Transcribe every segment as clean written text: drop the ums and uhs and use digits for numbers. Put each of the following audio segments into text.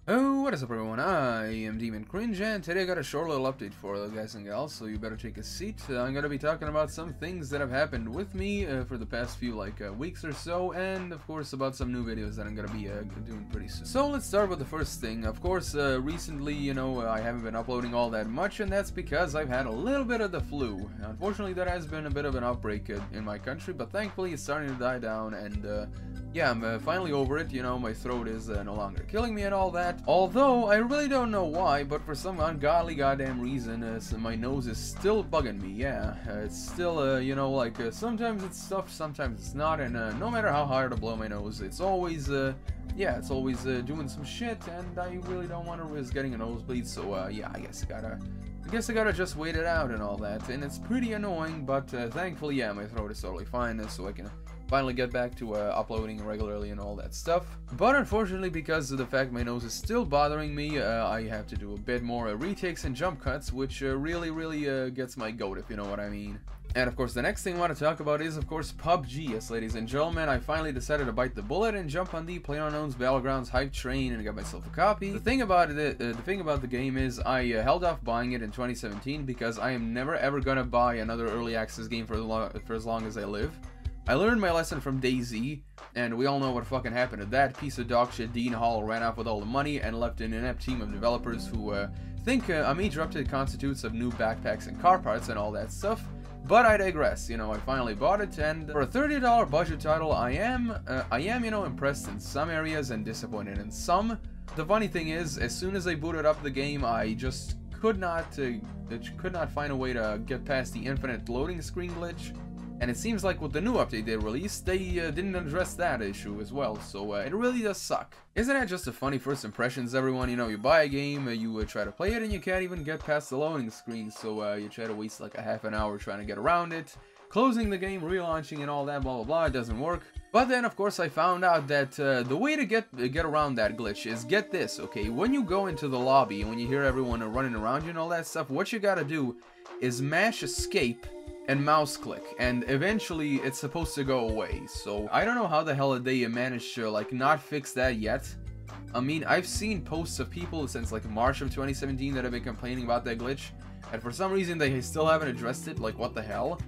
Oh, what is up everyone, I am DeviantCringe, and today I got a short little update for you guys and gals, so you better take a seat. I'm gonna be talking about some things that have happened with me for the past few weeks or so, and of course about some new videos that I'm gonna be doing pretty soon. So let's start with the first thing. Of course, recently, I haven't been uploading all that much, and that's because I've had a little bit of the flu. Unfortunately, that has been a bit of an outbreak in my country, but thankfully it's starting to die down, and yeah, I'm finally over it. My throat is no longer killing me and all that. Although, I really don't know why, but for some ungodly goddamn reason, so my nose is still bugging me. Yeah, it's still, sometimes it's stuffed, sometimes it's not, and no matter how hard I blow my nose, it's always, yeah, it's always doing some shit, and I really don't want to risk getting a nosebleed, so, yeah, I guess I gotta just wait it out and all that, and it's pretty annoying, but thankfully, yeah, my throat is totally fine, so I can finally get back to uploading regularly and all that stuff. But unfortunately, because of the fact my nose is still bothering me, I have to do a bit more retakes and jump cuts, which really gets my goat, if you know what I mean. And of course, the next thing I want to talk about is, of course, PUBG. Yes, ladies and gentlemen, I finally decided to bite the bullet and jump on the PlayerUnknown's Battlegrounds hype train and got myself a copy. The thing about the game is, I held off buying it in 2017 because I am never ever gonna buy another early access game for as long as I live. I learned my lesson from DayZ, and we all know what fucking happened to that piece of dog shit. Dean Hall ran off with all the money and left an inept team of developers who think a major update constitutes of new backpacks and car parts and all that stuff. But I digress. I finally bought it, and for a $30 budget title, I am impressed in some areas and disappointed in some. The funny thing is, as soon as I booted up the game, I just could not find a way to get past the infinite loading screen glitch. And it seems like with the new update they released, they didn't address that issue as well, so it really does suck. Isn't that just a funny first impressions, everyone? You buy a game, you try to play it, and you can't even get past the loading screen, so you try to waste like a half an hour trying to get around it, closing the game, relaunching and all that, blah blah blah, it doesn't work. But then, of course, I found out that the way to get around that glitch is, get this, okay? When you go into the lobby, and when you hear everyone running around you and all that stuff, what you gotta do is mash escape and mouse click, and eventually it's supposed to go away. So I don't know how the hell they managed to not fix that yet. I mean, I've seen posts of people since March of 2017 that have been complaining about that glitch, and for some reason they still haven't addressed it. What the hell?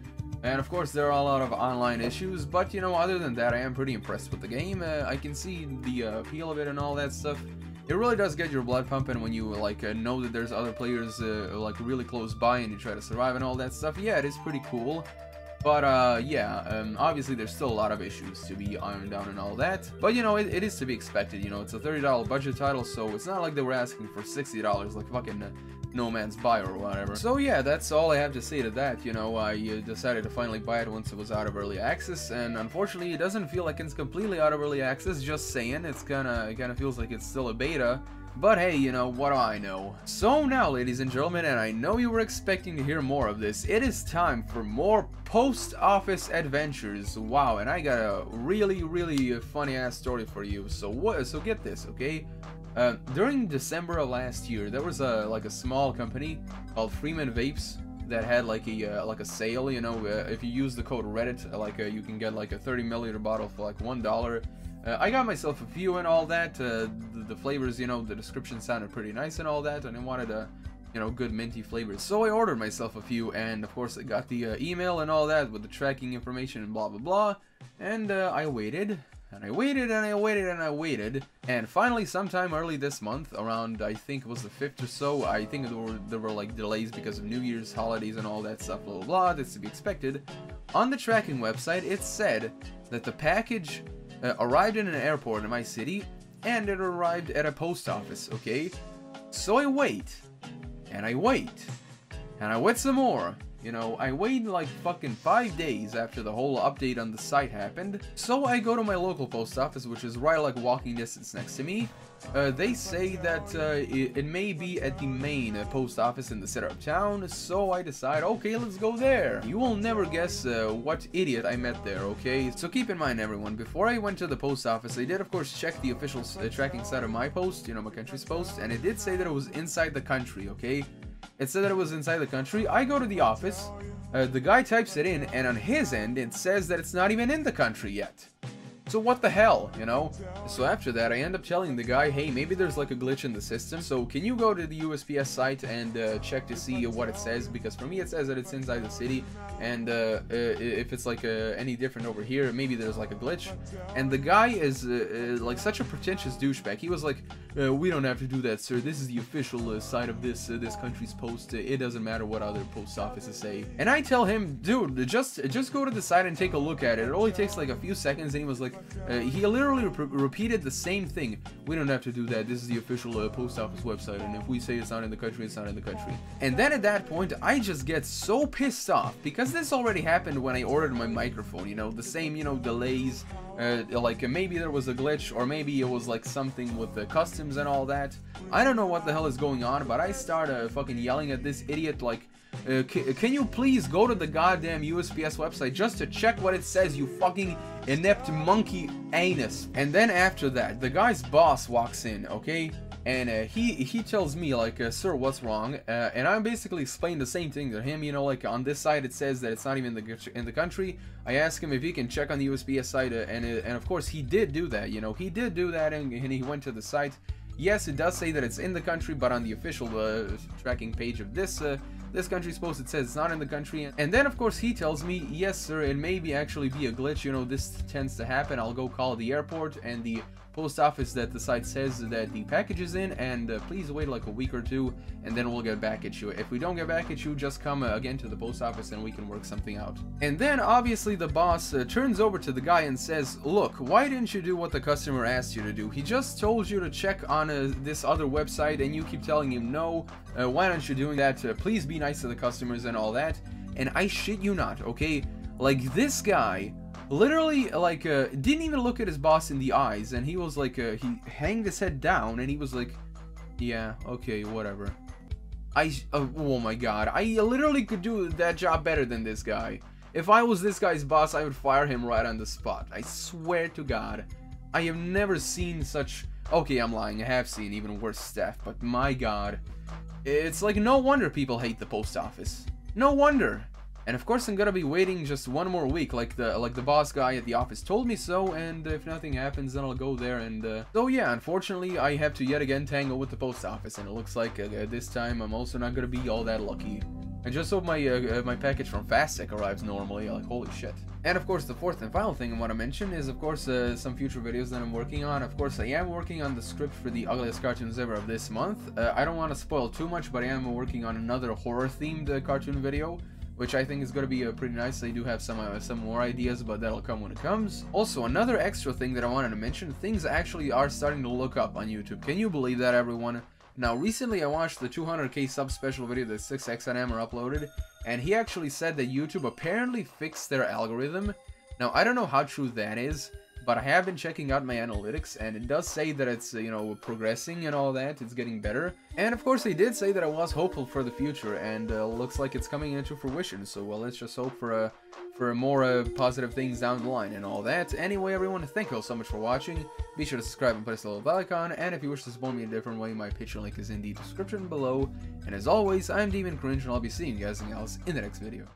And of course there are a lot of online issues, but other than that, I am pretty impressed with the game. I can see the appeal of it and all that stuff. It really does get your blood pumping when you know that there's other players really close by and you try to survive and all that stuff. Yeah, it is pretty cool. But yeah, obviously there's still a lot of issues to be ironed out and all that. But it is to be expected. It's a $30 budget title, so it's not like they were asking for $60 like fucking No Man's Buy or whatever. So yeah, that's all I have to say to that. I decided to finally buy it once it was out of early access, and unfortunately it doesn't feel like it's completely out of early access. Just saying, it kind of feels like it's still a beta. But hey, what do I know? So now, ladies and gentlemen, and I know you were expecting to hear more of this, it is time for more post office adventures. Wow, and I got a really funny ass story for you. So get this, okay? During December of last year, there was a small company called Freeman Vapes that had a sale. If you use the code Reddit, you can get a 30 milliliter bottle for $1. I got myself a few and all that. The flavors, the description sounded pretty nice and all that, and I wanted good minty flavors. So I ordered myself a few, and of course I got the email and all that with the tracking information and blah blah blah. And I waited. And I waited, and I waited, and I waited, and finally sometime early this month, around, I think it was the 5th or so, I think there were delays because of New Year's holidays and all that stuff, blah blah blah, that's to be expected. On the tracking website, it said that the package arrived in an airport in my city, and it arrived at a post office, okay? So I wait, and I wait, and I wait some more. I waited fucking 5 days after the whole update on the site happened. So I go to my local post office, which is right walking distance next to me. They say that it may be at the main post office in the center of town, so I decide, okay, let's go there. You will never guess what idiot I met there, okay? So keep in mind, everyone, before I went to the post office, I did of course check the official tracking site of my post, my country's post, and it did say that it was inside the country, okay? It said that it was inside the country. I go to the office, the guy types it in, and on his end it says that it's not even in the country yet. So what the hell, you know? So after that, I end up telling the guy, hey, maybe there's like a glitch in the system, so can you go to the USPS site and check to see what it says? Because for me it says that it's inside the city, and if it's like any different over here, maybe there's like a glitch. And the guy is like such a pretentious douchebag. He was like, we don't have to do that, sir. This is the official site of this country's post. It doesn't matter what other post offices say. And I tell him, dude, just go to the site and take a look at it. It only takes like a few seconds. And he was like, he literally repeated the same thing. We don't have to do that. This is the official post office website, and if we say it's not in the country, it's not in the country. And then at that point, I just get so pissed off, because this already happened when I ordered my microphone, you know, the same, you know, delays, like maybe there was a glitch, or maybe it was like something with the customs and all that. I don't know what the hell is going on, but I start fucking yelling at this idiot like, can you please go to the goddamn USPS website just to check what it says, you fucking inept monkey anus. And then after that, the guy's boss walks in, okay? And he tells me like, sir, what's wrong? And I'm basically explaining the same thing to him, you know, like on this side it says that it's not even in the country. I asked him if he can check on the USPS site, and of course he did do that, you know, he did do that, and he went to the site. Yes, it does say that it's in the country, but on the official tracking page of this country's post, it says it's not in the country. And then of course he tells me, yes sir, it may actually be a glitch, you know, this tends to happen. I'll go call the airport and the post office that the site says that the package is in, and please wait like a week or two, and then we'll get back at you. If we don't get back at you, just come again to the post office and we can work something out. And then obviously the boss turns over to the guy and says, look, why didn't you do what the customer asked you to do? He just told you to check on this other website, and you keep telling him no. Why aren't you doing that? Please be nice to the customers and all that. And I shit you not, okay? Like, this guy literally, like, didn't even look at his boss in the eyes, and he was like, he hanged his head down, and he was like, yeah, okay, whatever. Oh my god, I literally could do that job better than this guy. If I was this guy's boss, I would fire him right on the spot. I swear to god. I have never seen such... Okay, I'm lying, I have seen even worse staff, but my god. It's like, no wonder people hate the post office. No wonder. And of course I'm gonna be waiting just one more week, like the boss guy at the office told me so, and if nothing happens then I'll go there. And so yeah, unfortunately I have to yet again tangle with the post office, and it looks like this time I'm also not gonna be all that lucky. I just hope my my package from Fastec arrives normally, like holy shit. And of course the fourth and final thing I want to mention is of course some future videos that I'm working on. Of course I am working on the script for the ugliest cartoons ever of this month. I don't want to spoil too much, but I am working on another horror themed cartoon video, which I think is going to be pretty nice. I do have some more ideas, but that'll come when it comes. Also, another extra thing that I wanted to mention, things actually are starting to look up on YouTube. Can you believe that, everyone? Now, recently I watched the 200k sub special video that 6xnm uploaded, and he actually said that YouTube apparently fixed their algorithm. Now, I don't know how true that is, but I have been checking out my analytics, and it does say that it's, you know, progressing and all that, it's getting better. And of course, they did say that I was hopeful for the future, and looks like it's coming into fruition, so well, let's just hope for more positive things down the line and all that. Anyway, everyone, thank you all so much for watching. Be sure to subscribe and press the little bell icon, and if you wish to support me in a different way, my Patreon link is in the description below. And as always, I'm DeviantCringe, and I'll be seeing you guys and gals in the next video.